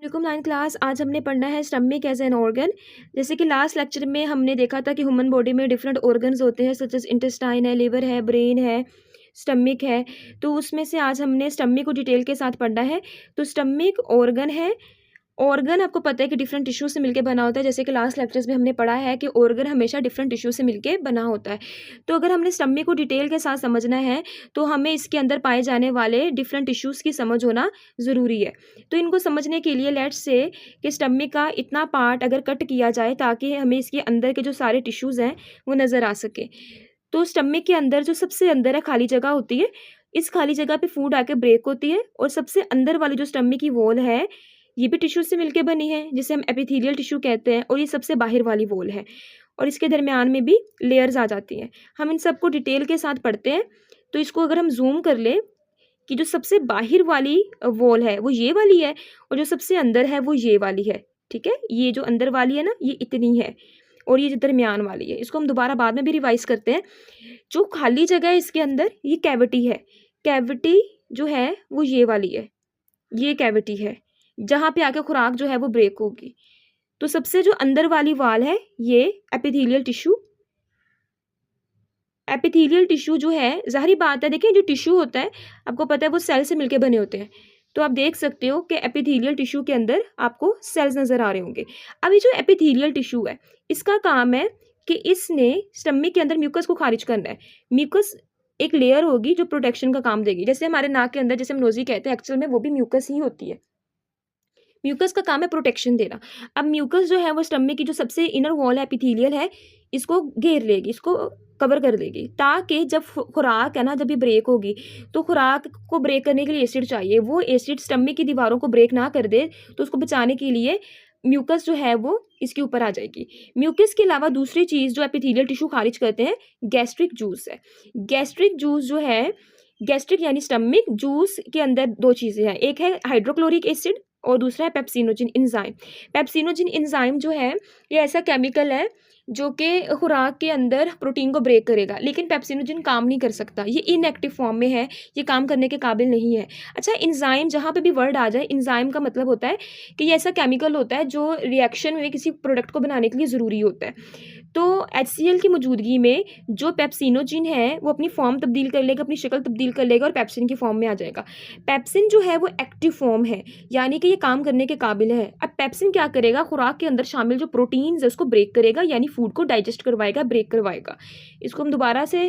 वालेकुम 9 क्लास। आज हमने पढ़ना है स्टमक एज एन ऑर्गन। जैसे कि लास्ट लेक्चर में हमने देखा था कि ह्यूमन बॉडी में डिफरेंट ऑर्गन्स होते हैं, सच एज इंटेस्टाइन है, लिवर है, ब्रेन है, स्टमक है। तो उसमें से आज हमने स्टमक को डिटेल के साथ पढ़ना है। तो स्टमक ऑर्गन है। ऑर्गन आपको पता है कि डिफरेंट टिश्यू से मिलकर बना होता है। जैसे कि लास्ट लेक्चर्स में हमने पढ़ा है कि ऑर्गन हमेशा डिफरेंट टिश्यू से मिलकर बना होता है। तो अगर हमने स्टमक को डिटेल के साथ समझना है तो हमें इसके अंदर पाए जाने वाले डिफरेंट टिश्यूज़ की समझ होना ज़रूरी है। तो इनको समझने के लिए लेट्स से कि स्टमक का इतना पार्ट अगर कट किया जाए ताकि हमें इसके अंदर के जो सारे टिश्यूज़ हैं वो नज़र आ सके। तो स्टमक के अंदर जो सबसे अंदर है खाली जगह होती है। इस खाली जगह पे फूड आके ब्रेक होती है और सबसे अंदर वाली जो स्टमक की वॉल है ये भी टिश्यू से मिलके बनी है, जिसे हम एपिथेलियल टिश्यू कहते हैं, और ये सबसे बाहर वाली वॉल है और इसके दरमियान में भी लेयर्स आ जाती हैं। हम इन सबको डिटेल के साथ पढ़ते हैं। तो इसको अगर हम जूम कर लें कि जो सबसे बाहर वाली वॉल है वो ये वाली है और जो सबसे अंदर है वो ये वाली है। ठीक है, ये जो अंदर वाली है ना ये इतनी है और ये जो दरमियान वाली है इसको हम दोबारा बाद में भी रिवाइज करते हैं। जो खाली जगह है इसके अंदर ये कैविटी है। कैविटी जो है वो ये वाली है, ये कैविटी है जहाँ पे आके खुराक जो है वो ब्रेक होगी। तो सबसे जो अंदर वाली वाल है ये एपिथेलियल टिश्यू। एपिथेलियल टिश्यू जो है, ज़ाहिर बात है, देखिए जो टिश्यू होता है आपको पता है वो सेल से मिलके बने होते हैं। तो आप देख सकते हो कि एपिथेलियल टिश्यू के अंदर आपको सेल्स नज़र आ रहे होंगे। अब ये जो एपिथेलियल टिश्यू है इसका काम है कि इसने स्टमक के अंदर म्यूकस को खारिज करना है। म्यूकस एक लेयर होगी जो प्रोटेक्शन का काम देगी। जैसे हमारे नाक के अंदर जैसे हम नोज़ी कहते हैं, एक्चुअल में वो भी म्यूकस ही होती है। म्यूकस का काम है प्रोटेक्शन देना। अब म्यूकस जो है वो स्टमक की जो सबसे इनर वॉल है एपिथेलियल है इसको घेर लेगी, इसको कवर कर देगी, ताकि जब खुराक है ना जब ये ब्रेक होगी तो खुराक को ब्रेक करने के लिए एसिड चाहिए। वो एसिड स्टमक की दीवारों को ब्रेक ना कर दे तो उसको बचाने के लिए म्यूकस जो है वो इसके ऊपर आ जाएगी। म्यूकस के अलावा दूसरी चीज़ जो एपिथेलियल टिश्यू खारिज करते हैं गैस्ट्रिक जूस है। गैस्ट्रिक जूस जो है, गैस्ट्रिक यानी स्टमक जूस के अंदर दो चीज़ें हैं, एक है हाइड्रोक्लोरिक एसिड और दूसरा है पेप्सिनोजन एंजाइम। पेप्सिनोजन एंजाइम जो है ये ऐसा केमिकल है जो कि खुराक के अंदर प्रोटीन को ब्रेक करेगा, लेकिन पेप्सिनोजन काम नहीं कर सकता, ये इनएक्टिव फॉर्म में है, ये काम करने के काबिल नहीं है। अच्छा, एंजाइम जहाँ पे भी वर्ड आ जाए, एंजाइम का मतलब होता है कि ये ऐसा केमिकल होता है जो रिएक्शन में किसी प्रोडक्ट को बनाने के लिए ज़रूरी होता है। तो HCl की मौजूदगी में जो पेप्सिनोजिन है वो अपनी फॉर्म तब्दील कर लेगा, अपनी शक्ल तब्दील कर लेगा और पेप्सिन की फॉर्म में आ जाएगा। पेप्सिन जो है वो एक्टिव फॉर्म है, यानी कि ये काम करने के काबिल है। अब पेप्सिन क्या करेगा, खुराक के अंदर शामिल जो प्रोटीन्स है उसको ब्रेक करेगा, यानी फूड को डाइजेस्ट करवाएगा, ब्रेक करवाएगा। इसको हम दोबारा से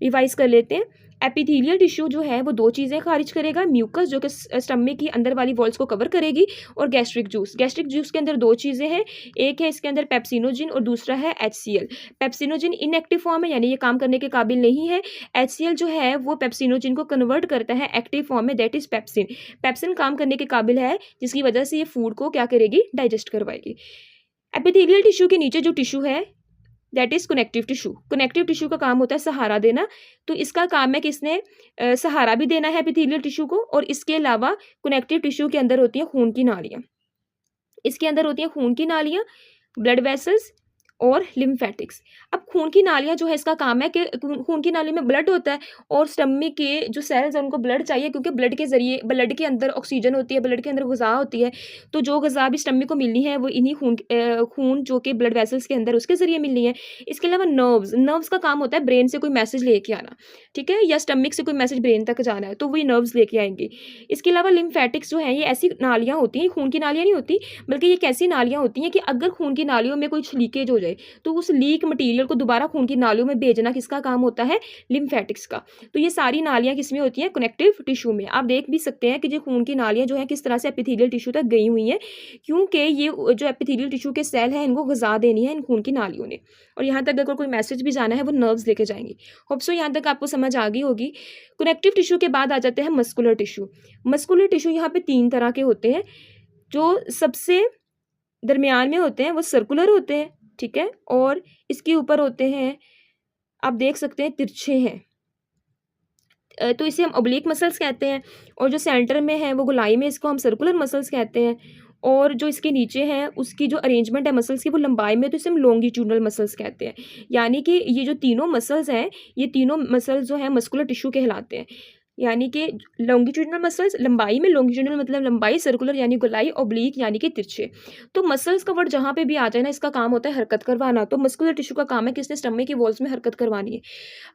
रिवाइज कर लेते हैं। एपिथेलियल टिश्यू जो है वो दो चीज़ें खारिज करेगा, म्यूकस जो कि स्टमक की अंदर वाली वॉल्स को कवर करेगी, और गैस्ट्रिक जूस। गैस्ट्रिक जूस के अंदर दो चीज़ें हैं, एक है इसके अंदर पेप्सिनोजिन और दूसरा है HCl। पेप्सिनोजिन इनएक्टिव फॉर्म है, यानी ये काम करने के काबिल नहीं है। HCl जो है वो पेप्सिनोजिन को कन्वर्ट करता है एक्टिव फॉर्म में, दैट इज पेप्सिन। पेप्सिन काम करने के काबिल है जिसकी वजह से ये फूड को क्या करेगी, डाइजेस्ट करवाएगी। एपिथेलियल टिश्यू के नीचे जो टिश्यू है that is connective tissue. Connective tissue का काम होता है सहारा देना। तो इसका काम है कि इसने सहारा भी देना है एपिथेलियल टिश्यू को, और इसके अलावा कनेक्टिव टिश्यू के अंदर होती हैं खून की नालियाँ। इसके अंदर होती हैं खून की नालियाँ, ब्लड वेसल्स और लिम्फेटिक्स। अब खून की नालियाँ जो है इसका काम है कि खून की नाली में ब्लड होता है और स्टमक के जो सेल्स हैं उनको ब्लड चाहिए, क्योंकि ब्लड के ज़रिए, ब्लड के अंदर ऑक्सीजन होती है, ब्लड के अंदर ग़िज़ा होती है। तो जो ग़िज़ा भी स्टमक को मिलनी है वो इन्हीं खून जो कि ब्लड वेसल्स के अंदर उसके ज़रिए मिलनी है। इसके अलावा नर्व्स का काम होता है ब्रेन से कोई मैसेज लेके आना, ठीक है, या स्टमक से कोई मैसेज ब्रेन तक जाना है तो वही नर्व्स लेके आएंगी। इसके अलावा लिम्फेटिक्स जो हैं ये ऐसी नालियाँ होती हैं, खून की नालियाँ नहीं होती, बल्कि ये कैसी नालियाँ होती हैं कि अगर खून की नालियों में कुछ लीकेज हो जाए तो उस लीक मटेरियल को दोबारा खून की नालियों में भेजना किसका काम होता है, लिम्फेटिक्स का। तो ये सारी नालियाँ किसमें होती हैं, कनेक्टिव टिश्यू में। आप देख भी सकते हैं कि जो खून की नालियाँ जो है किस तरह से एपिथेलियल टिश्यू तक गई हुई हैं, क्योंकि ये जो एपिथेलियल टिश्यू के सेल हैं इनको ग़िज़ा देनी है इन खून की नालियों ने, और यहाँ तक अगर कोई मैसेज भी जाना है वो नर्व्स लेके जाएंगी। होप सो यहाँ तक आपको समझ आ गई होगी। कनेक्टिव टिश्यू के बाद आ जाते हैं मस्कुलर टिश्यू। मस्कुलर टिश्यू यहाँ पे 3 तरह के होते हैं। जो सबसे दरमियान में होते हैं वो सर्कुलर होते हैं, ठीक है, और इसके ऊपर होते हैं, आप देख सकते हैं, तिरछे हैं। तो इसे हम ऑब्लिक मसल्स कहते हैं, और जो सेंटर में है वो गोलाई में, इसको हम सर्कुलर मसल्स कहते हैं, और जो इसके नीचे हैं उसकी जो अरेंजमेंट है मसल्स की वो लंबाई में, तो इसे हम लॉन्गिट्यूडनल मसल्स कहते हैं। यानी कि ये जो तीनों मसल्स हैं ये तीनों मसल्स जो हैं मस्कुलर टिश्यू कहलाते हैं। यानी कि लॉन्गिट्यूडिनल मसल्स, लंबाई में लॉन्गिट्यूडिनल मतलब लंबाई, सर्कुलर यानी गोलाई, ऑब्लिक यानी कि तिरछे। तो मसल्स का वर्ड जहाँ पे भी आ जाए ना, इसका काम होता है हरकत करवाना। तो मस्कुलर टिश्यू का काम है कि इसने स्टमक की वॉल्स में हरकत करवानी है।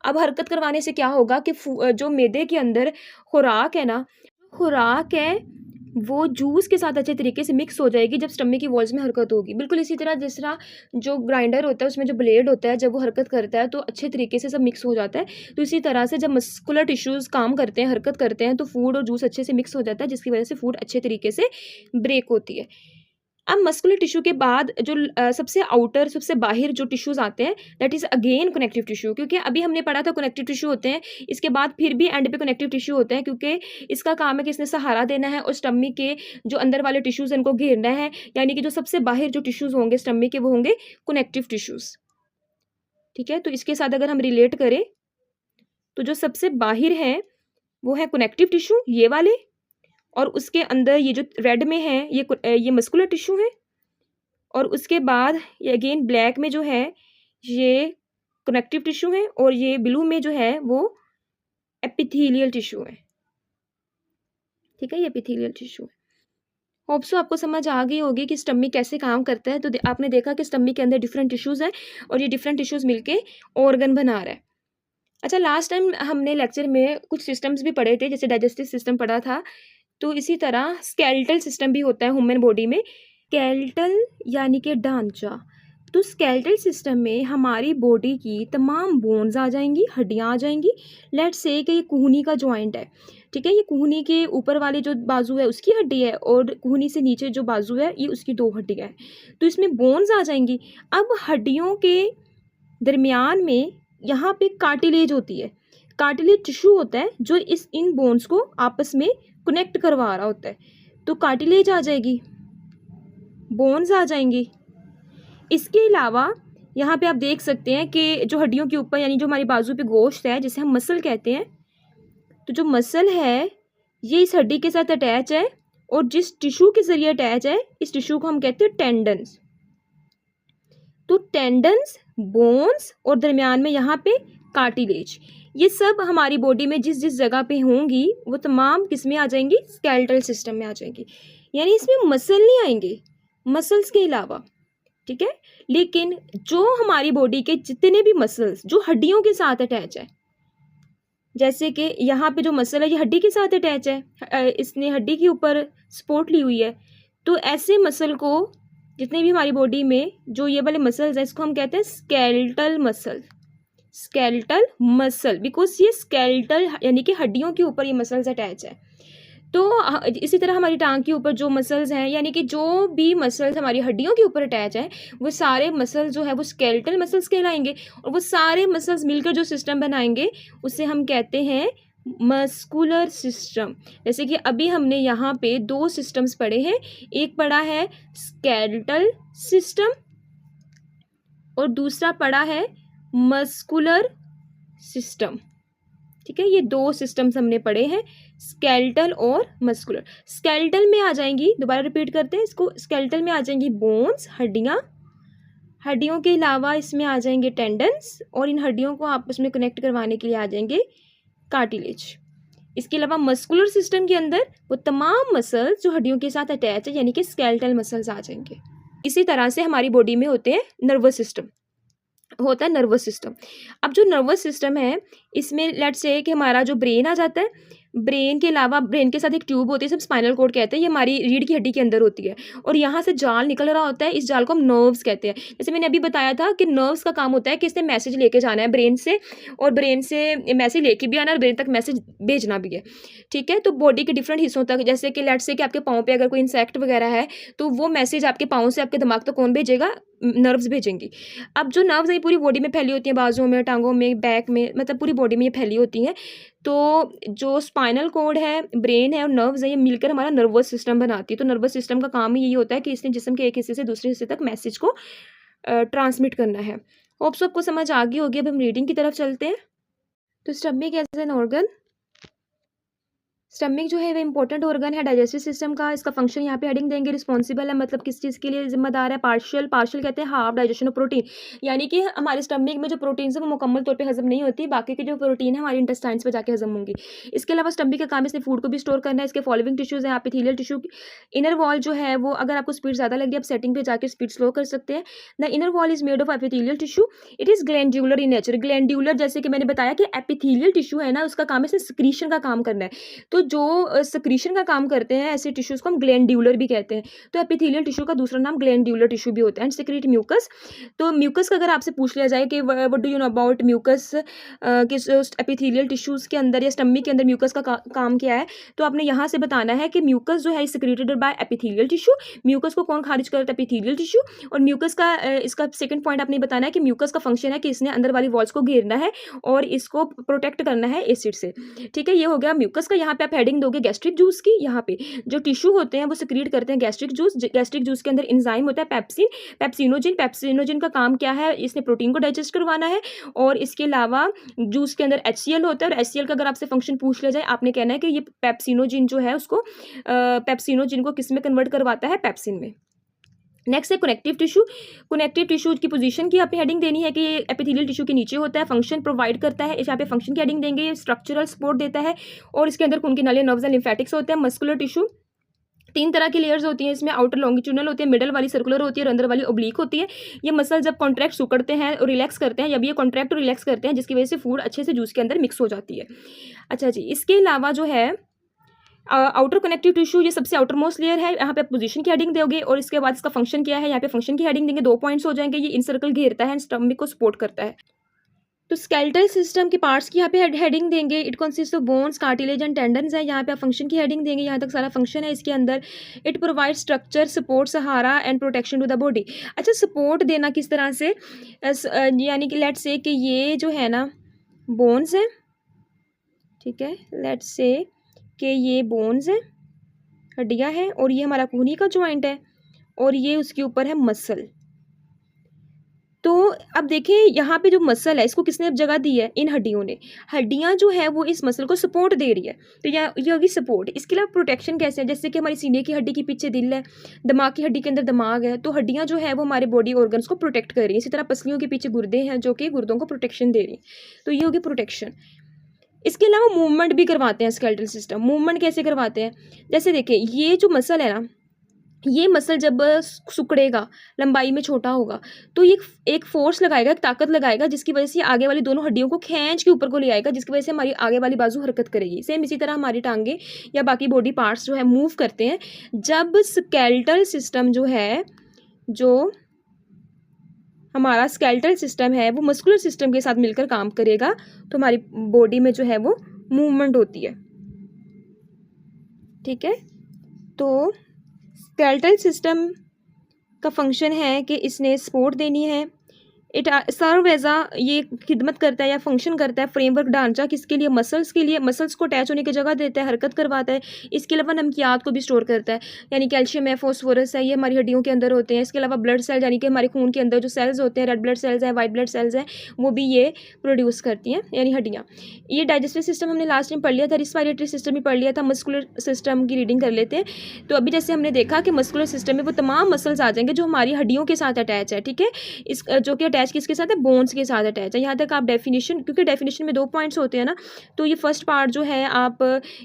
अब हरकत करवाने से क्या होगा कि जो मैदे के अंदर खुराक है ना, खुराक है वो जूस के साथ अच्छे तरीके से मिक्स हो जाएगी जब स्टमक की वॉल्स में हरकत होगी। बिल्कुल इसी तरह जिस तरह जो ग्राइंडर होता है उसमें जो ब्लेड होता है जब वो हरकत करता है तो अच्छे तरीके से सब मिक्स हो जाता है। तो इसी तरह से जब मस्कुलर टिश्यूज़ काम करते हैं, हरकत करते हैं, तो फूड और जूस अच्छे से मिक्स हो जाता है, जिसकी वजह से फूड अच्छे तरीके से ब्रेक होती है। अब मस्कुलर टिश्यू के बाद जो सबसे आउटर, सबसे बाहर जो टिश्यूज़ आते हैं, that is again connective tissue. क्योंकि अभी हमने पढ़ा था कनेक्टिव टिश्यू होते हैं, इसके बाद फिर भी एंड पे कनेक्टिव टिश्यू होते हैं, क्योंकि इसका काम है कि इसने सहारा देना है और स्टमक के जो अंदर वाले टिश्यूज़ हैं इनको घेरना है। यानी कि जो सबसे बाहर जो टिश्यूज़ होंगे स्टमक के वो होंगे कनेक्टिव टिश्यूज़। ठीक है? तो इसके साथ अगर हम रिलेट करें तो जो सबसे बाहर है वो है कनेक्टिव टिश्यू, ये वाले, और उसके अंदर ये जो रेड में है ये मस्कुलर टिश्यू है, और उसके बाद ये अगेन ब्लैक में जो है ये कनेक्टिव टिश्यू है, और ये ब्लू में जो है वो एपिथेलियल टिश्यू है। ठीक है, ये एपिथेलियल टिश्यू है। होप सो आपको समझ आ गई होगी कि स्टमक कैसे काम करता है। तो आपने देखा कि स्टमक के अंदर डिफरेंट टिश्यूज़ हैं और ये डिफरेंट टिश्यूज़ मिलके ऑर्गन बना रहा है। अच्छा, लास्ट टाइम हमने लेक्चर में कुछ सिस्टम्स भी पढ़े थे, जैसे डाइजेस्टिव सिस्टम पढ़ा था। तो इसी तरह स्केलेटल सिस्टम भी होता है ह्यूमन बॉडी में। स्केलेटल यानी कि ढांचा। तो स्केलेटल सिस्टम में हमारी बॉडी की तमाम बोन्स आ जाएंगी, हड्डियाँ आ जाएंगी। लेट्स से कि ये कूहनी का जॉइंट है, ठीक है, ये कूहनी के ऊपर वाली जो बाजू है उसकी हड्डी है, और कूहनी से नीचे जो बाजू है ये उसकी 2 हड्डियाँ हैं। तो इसमें बोन्स आ जाएंगी। अब हड्डियों के दरमियान में यहाँ पे कार्टिलेज होती है। कार्टिलेज टिश्यू होता है जो इन बोन्स को आपस में कनेक्ट करवा रहा होता है। तो कार्टिलेज आ जाएगी, बोन्स आ जाएंगी। इसके अलावा यहाँ पे आप देख सकते हैं कि जो हड्डियों के ऊपर यानी जो हमारी बाजू पे गोश्त है जिसे हम मसल कहते हैं, तो जो मसल है ये इस हड्डी के साथ अटैच है, और जिस टिश्यू के जरिए अटैच है इस टिश्यू को हम कहते हैं टेंडन्स। तो टेंडन्स, बोन्स और दरमियान में यहाँ पे कार्टिलेज, ये सब हमारी बॉडी में जिस जिस जगह पे होंगी वो तमाम किसमें आ जाएंगी, स्केलेटल सिस्टम में आ जाएंगी। यानी इसमें मसल नहीं आएंगे, मसल्स के अलावा। ठीक है, लेकिन जो हमारी बॉडी के जितने भी मसल्स जो हड्डियों के साथ अटैच है, जैसे कि यहाँ पे जो मसल है ये हड्डी के साथ अटैच है, इसने हड्डी के ऊपर सपोर्ट ली हुई है, तो ऐसे मसल को जितने भी हमारी बॉडी में जो ये वाले मसल्स हैं इसको हम कहते हैं skeletal muscle. Skeletal muscle, because ये स्केलेटल यानी कि हड्डियों के ऊपर ये मसल्स अटैच है। तो इसी तरह हमारी टांग के ऊपर जो मसल्स हैं, यानी कि जो भी मसल्स हमारी हड्डियों के ऊपर अटैच है वो सारे मसल्स जो है वो स्केलेटल मसल्स कहलाएंगे, और वो सारे मसल्स मिलकर जो सिस्टम बनाएंगे उसे हम कहते हैं मस्कुलर सिस्टम। जैसे कि अभी हमने यहाँ पे 2 सिस्टम्स पढ़े हैं, एक पढ़ा है स्केलेटल सिस्टम और दूसरा पढ़ा है मस्कुलर सिस्टम। ठीक है, ये 2 सिस्टम्स हमने पढ़े हैं, स्केलेटल और मस्कुलर। स्केलेटल में आ जाएंगी, दोबारा रिपीट करते हैं इसको, स्केलेटल में आ जाएंगी बोन्स, हड्डियाँ, हड्डियों के अलावा इसमें आ जाएंगे टेंडन्स, और इन हड्डियों को आपस में कनेक्ट करवाने के लिए आ जाएंगे कार्टिलेज। इसके अलावा मस्कुलर सिस्टम के अंदर वो तमाम मसल्स जो हड्डियों के साथ अटैच है यानी कि स्केलेटल मसल्स आ जाएंगे। इसी तरह से हमारी बॉडी में होते हैं नर्वस सिस्टम, होता है नर्वस सिस्टम। अब जो नर्वस सिस्टम है इसमें लेट्स से कि हमारा जो ब्रेन आ जाता है, ब्रेन के अलावा ब्रेन के साथ एक ट्यूब होती है, सब स्पाइनल कोड कहते हैं, ये हमारी रीढ़ की हड्डी के अंदर होती है, और यहाँ से जाल निकल रहा होता है, इस जाल को हम नर्व्स कहते हैं। जैसे मैंने अभी बताया था कि नर्व्स का काम होता है कि इसने मैसेज लेके जाना है ब्रेन से, और ब्रेन से मैसेज लेके भी आना है और ब्रेन तक मैसेज भेजना भी है। ठीक है, तो बॉडी के डिफरेंट हिस्सों तक, जैसे कि लेट्स से कि आपके पाँव पे अगर कोई इंसेक्ट वगैरह है तो वो मैसेज आपके पाँव से आपके दिमाग तक कौन भेजेगा, नर्व्स भेजेंगी। अब जो नर्व्स हैं पूरी बॉडी में फैली होती हैं, बाजुओं में, टांगों में, बैक में, मतलब पूरी बॉडी में ये फैली होती हैं। तो जो स्पाइनल कोड है, ब्रेन है और नर्व्स है, ये मिलकर हमारा नर्वस सिस्टम बनाती है। तो नर्वस सिस्टम का काम ही यही होता है कि इसने जिस्म के एक हिस्से से दूसरे हिस्से तक मैसेज को ट्रांसमिट करना है। होप सबको समझ आ गई होगी। अब हम रीडिंग की तरफ चलते हैं। तो stomach as an organ, stomach जो है वो इंपॉर्टेंट ऑर्गन है डाइजेस्टिव सिस्टम का। इसका फंक्शन यहाँ पे हेडिंग देंगे, रिस्पॉन्सिबल है मतलब किस चीज़ के लिए जिम्मेदार है, पार्शियल पार्शियल कहते हैं हाफ डाइजेशन ऑफ प्रोटीन, यानी कि हमारे स्टमक में जो प्रोटीन है वो मुकम्मल तौर पे हजम नहीं होती, बाकी की जो प्रोटीन है हमारे इंटेस्टाइन्स पे जाके हजम होंगी। इसके अलावा स्टमक का काम है इसने फूड को भी स्टोर करना है। इसके फॉलोइंग टिश्यूज है एपिथेलियल टिश्यू, इनर वॉल जो है वो अगर आपको स्पीड ज़्यादा लग रही है आप सेटिंग पे जाकर स्पीड स्लो कर सकते हैं। The inner wall is made of epithelial tissue, it is glandular in nature. Glandular जैसे कि मैंने बताया कि एपिथेलियल टिश्यू है ना, उसका काम है सिक्रीशन का काम करना है। तो जो सिक्रीशन का काम करते हैं ऐसे टिश्यूज को हम ग्लैंड्यूलर भी कहते हैं। तो एपिथेलियल टिश्यू का दूसरा नाम ग्लैंड्यूलर टिश्यू भी होता है। एंड सिक्रीट म्यूकस, तो म्यूकस का अगर आपसे पूछ लिया जाए कि what do you know about mucus, किस एपिथेलियल टिश्यूज के अंदर या स्टमक के अंदर म्यूकस का काम क्या है, तो आपने यहाँ से बताना है कि म्यूकस जो है secreted by epithelial tissue. Mucus को कौन खारिज करता है, एपिथेलियल टिश्यू। और म्यूकस का इसका सेकंड पॉइंट आपने बताना है कि म्यूकस का फंक्शन है कि इसने अंदर वाली वॉल्स को घेरना है और इसको प्रोटेक्ट करना है एसिड से। ठीक है, ये हो गया म्यूकस का। यहाँ पे आप हेडिंग दोगे गैस्ट्रिक जूस की। यहाँ पे जो टिश्यू होते हैं वो सिक्रीट करते हैं गैस्ट्रिक जूस। गैस्ट्रिक जूस के अंदर एंजाइम होता है पेप्सिन, पेप्सिनोजिन। पेप्सिनोजिन का काम क्या है, इसने प्रोटीन को डाइजेस्ट करवाना है। और इसके अलावा जूस के अंदर HCl होता है, और HCl का अगर आपसे फंक्शन पूछ लिया जाए आपने कहना है कि ये पेप्सिनोजिन जो है उसको पेप्सिनोजिन को किस में कन्वर्ट करवाता है, पेप्सिन में। नेक्स्ट है कनेक्टिव टिश्यू। कनेक्टिव टिश्यू की पोजीशन की आपने हेडिंग देनी है कि ये एपिथेलियल टिश्यू के नीचे होता है, फंक्शन प्रोवाइड करता है। यहाँ पे फंक्शन की हेडिंग देंगे, ये स्ट्रक्चरल सपोर्ट देता है और इसके अंदर खून की नालियां, नर्व्स एंड लिम्फेटिक्स होते हैं। मस्कुलर टिश्यू 3 तरह की लेयर्स होती हैं इसमें, आउटर लॉन्गिट्यूडनल होती है, मिडल वाली सर्कुलर होती है और अंदर वाली ओब्लिक होती है। ये मसल जब कॉन्ट्रैक्ट सुकड़ते हैं और रिलैक्स करते हैं, जब ये कॉन्ट्रैक्ट और रिलैक्स करते हैं जिसकी वजह से फूड अच्छे से जूस के अंदर मिक्स हो जाती है। अच्छा जी, इसके अलावा जो है आउटर कनेक्टिव टिश्यू, ये सबसे आउटर मोस्ट लेयर है। यहाँ पे पोजीशन की हेडिंग दोगे और इसके बाद इसका फंक्शन क्या है, यहाँ पे फंक्शन की हेडिंग देंगे, 2 पॉइंट्स हो जाएंगे। ये इनसर्कल घेरता है, स्टमक को सपोर्ट करता है। तो स्केलेटल सिस्टम के पार्ट्स की यहाँ पे हेडिंग देंगे, it consist of bones, cartilage and tendons है। यहाँ पे आप फंक्शन की हेडिंग देंगे, यहाँ तक सारा फंक्शन है इसके अंदर। इट प्रोवाइड स्ट्रक्चर, सपोर्ट, सहारा and protection to the body. अच्छा, सपोर्ट देना किस तरह से, यानी कि लेट्स से कि ये जो है ना बोन्स है, ठीक है, लेट्स से कि ये बोन्स है, हड्डियाँ हैं, और ये हमारा खूनी का जॉइंट है और ये उसके ऊपर है मसल। तो अब देखिए यहाँ पे जो मसल है इसको किसने अब जगह दी है, इन हड्डियों ने। हड्डियाँ जो है वो इस मसल को सपोर्ट दे रही है, तो ये होगी सपोर्ट। इसके अलावा प्रोटेक्शन कैसे है, जैसे कि हमारी सीने की हड्डी के पीछे दिल है, दिमाग की हड्डी के अंदर दिमाग है, तो हड्डियाँ जो है वो हमारे बॉडी ऑर्गन्स को प्रोटेक्ट कर रही है। इसी तरह पसलियों के पीछे गुर्दे हैं जो कि गुर्दों को प्रोटेक्शन दे रही है, तो ये होगी प्रोटेक्शन। इसके अलावा मूवमेंट भी करवाते हैं स्केलेटल सिस्टम। मूवमेंट कैसे करवाते हैं, जैसे देखिए ये जो मसल है ना, ये मसल जब सिकुड़ेगा, लंबाई में छोटा होगा, तो ये एक फोर्स लगाएगा, एक ताकत लगाएगा जिसकी वजह से आगे वाली दोनों हड्डियों को खींच के ऊपर को ले आएगा, जिसकी वजह से हमारी आगे वाली बाजू हरकत करेगी। सेम इसी तरह हमारी टांगे या बाकी बॉडी पार्ट्स जो है मूव करते हैं। जब स्केलेटल सिस्टम जो है, जो हमारा स्केलेटल सिस्टम है वो मस्कुलर सिस्टम के साथ मिलकर काम करेगा, तो हमारी बॉडी में जो है वो मूवमेंट होती है। ठीक है, तो स्केलेटल सिस्टम का फंक्शन है कि इसने सपोर्ट देनी है। इट सर्व एज आ, ये खिदमत करता है या फंक्शन करता है फ्रेमवर्क, ढांचा किसके लिए, मसल्स के लिए। मसल्स को अटैच होने की जगह देता है, हरकत करवाता है। इसके अलावा नमकियात को भी स्टोर करता है, यानी कैल्शियम है, फॉस्फोरस है, ये हमारी हड्डियों के अंदर होते हैं। इसके अलावा ब्लड सेल, यानी कि हमारे खून के अंदर जो सेल्स होते हैं, रेड ब्लड सेल्स हैं, वाइट ब्लड सेल्स हैं, वो भी ये प्रोड्यूस करती हैं, यानी हड्डियाँ। ये डाइजेस्टिव सिस्टम हमने लास्ट टाइम पढ़ लिया था, रिस्पायरेटरी सिस्टम भी पढ़ लिया था। मस्कुलर सिस्टम की रीडिंग कर लेते हैं। तो अभी जैसे हमने देखा कि मस्कुलर सिस्टम में वो तमाम मसल्स आ जाएंगे जो हमारी हड्डियों के साथ अटैच है। ठीक है, इस जो कि अटैच किसके साथ है, बोन्स के साथ अटैच है। यहाँ तक आप डेफिनेशन, क्योंकि डेफिनेशन में 2 पॉइंट्स होते हैं ना, तो ये फर्स्ट पार्ट जो है आप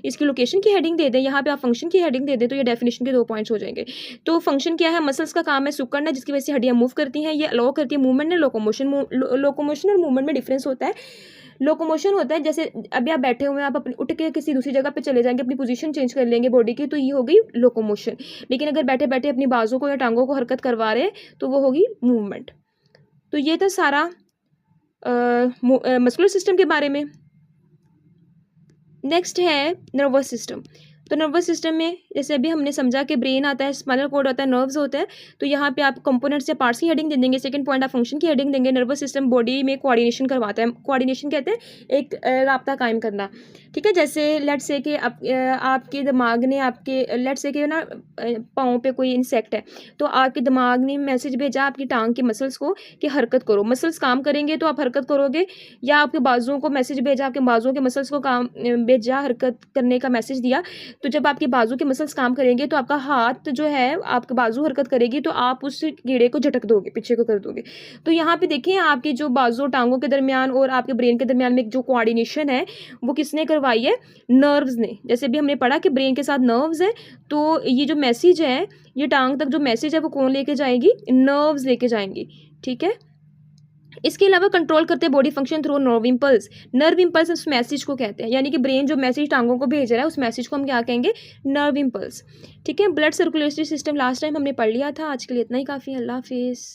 इसकी लोकेशन की हेडिंग दे दें, यहाँ पे आप फंक्शन की हेडिंग दे दें, तो ये डेफिनेशन के 2 पॉइंट्स हो जाएंगे। तो फंक्शन क्या है, मसल्स का काम है सुकड़ना, जिसकी वजह से हड्डियाँ मूव करती हैं। ये अलाउ करती है मूवमेंट ने लोकोमोशन। लोकोमोशन और मूवमेंट में डिफरेंस होता है। लोकोमोशन होता है जैसे अभी आप बैठे हुए हैं, आप अपनी उठ के किसी दूसरी जगह पे चले जाएंगे, अपनी पोजीशन चेंज कर लेंगे बॉडी की, तो ये हो गई लोकोमोशन। लेकिन अगर बैठे बैठे अपनी बाजू को या टांगों को हरकत करवा रहे हैं तो वो होगी मूवमेंट। तो ये था सारा मस्कुलर सिस्टम के बारे में। नेक्स्ट है नर्वस सिस्टम। तो नर्वस सिस्टम में जैसे अभी हमने समझा कि ब्रेन आता है, स्पाइनल कॉर्ड होता है, नर्व्स होते हैं। तो यहाँ पे आप कंपोनेंट्स या पार्ट्स की हेडिंग दे देंगे। सेकंड पॉइंट आप फंक्शन की हेडिंग देंगे। नर्वस सिस्टम बॉडी में कोऑर्डिनेशन करवाता है। कोऑर्डिनेशन कहते हैं एक राब्ता कायम करना, ठीक है। जैसे लेट्स से कि आपके दिमाग ने आपके लेट्स से कि ना पाँव पे कोई इंसेक्ट है, तो आपके दिमाग ने मैसेज भेजा आपकी टांग के मसल्स को कि हरकत करो। मसल्स काम करेंगे तो आप हरकत करोगे, या आपके बाजुओं को मैसेज भेजा, आपके बाजुओं के मसल्स को काम भेजा, हरकत करने का मैसेज दिया। तो जब आपके बाजू के मसल्स काम करेंगे तो आपका हाथ जो है, आपके बाजू हरकत करेगी तो आप उस कीड़े को झटक दोगे, पीछे को कर दोगे। तो यहाँ पे देखिए आपकी जो बाजू टांगों के दरमियान और आपके ब्रेन के दरमियान में जो कोऑर्डिनेशन है वो किसने करवाई है? नर्व्स ने। जैसे भी हमने पढ़ा कि ब्रेन के साथ नर्व्स है, तो ये जो मैसेज है, ये टांग तक जो मैसेज है वो कौन लेके जाएगी? नर्व्स लेके जाएंगी, ठीक है। इसके अलावा कंट्रोल करते हैं body function through nerve impulse. Nerve impulse उस मैसेज को कहते हैं, यानी कि ब्रेन जो मैसेज टांगों को भेज रहा है उस मैसेज को हम क्या कहेंगे? नर्व इम्पल्स, ठीक है। Blood circulatory system last time हमने पढ़ लिया था। आज के लिए इतना ही काफ़ी है। अल्लाह हाफिज़।